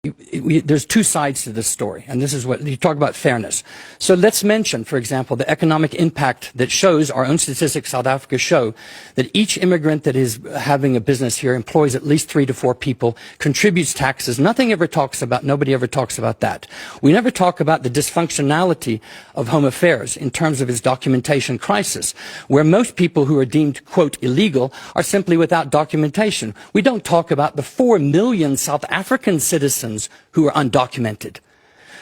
There's two sides to this story, and this is what you talk about fairness. So let's mention, for example, the economic impact that shows, our own statistics, South Africa show, that each immigrant that is having a business here employs at least 3 to 4 people, contributes taxes. Nobody ever talks about that. We never talk about the dysfunctionality of Home Affairs in terms of its documentation crisis, where most people who are deemed, quote, illegal are simply without documentation. We don't talk about the 4 million South African citizens who are undocumented,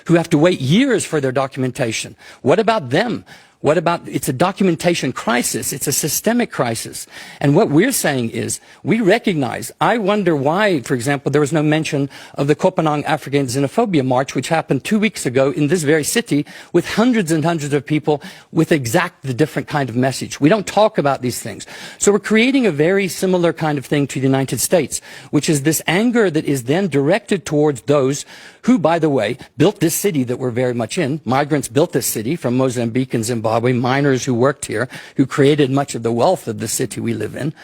who have to wait years for their documentation. What about them? What about, it's a documentation crisis, it's a systemic crisis. And what we're saying is, we recognize, I wonder why, for example, there was no mention of the Kopanang African Xenophobia March, which happened 2 weeks ago in this very city, with hundreds and hundreds of people with the different kind of message. We don't talk about these things. So we're creating a very similar kind of thing to the United States, which is this anger that is then directed towards those who, by the way, built this city that we're very much in. Migrants built this city from Mozambique and Zimbabwe, miners who worked here, who created much of the wealth of the city we live in.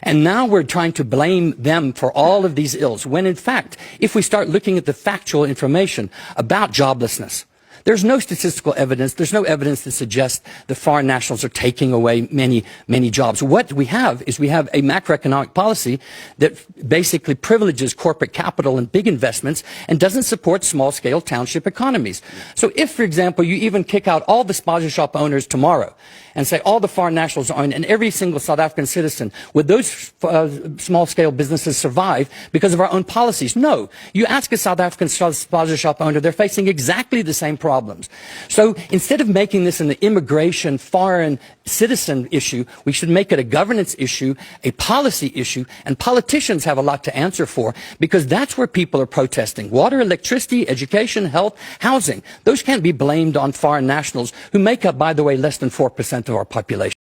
And now we're trying to blame them for all of these ills, when in fact, if we start looking at the factual information about joblessness, there's no statistical evidence, there's no evidence that suggests the foreign nationals are taking away many jobs. What we have is we have a macroeconomic policy that basically privileges corporate capital and big investments and doesn't support small-scale township economies. So if, for example, you even kick out all the spaza shop owners tomorrow and say all the foreign nationals own and every single South African citizen, would those small-scale businesses survive because of our own policies? No. You ask a South African spaza shop owner, they're facing exactly the same problems. So instead of making this an immigration foreign citizen issue, we should make it a governance issue, a policy issue, and politicians have a lot to answer for, because that's where people are protesting. Water, electricity, education, health, housing. Those can't be blamed on foreign nationals who make up, by the way, less than 4% of our population.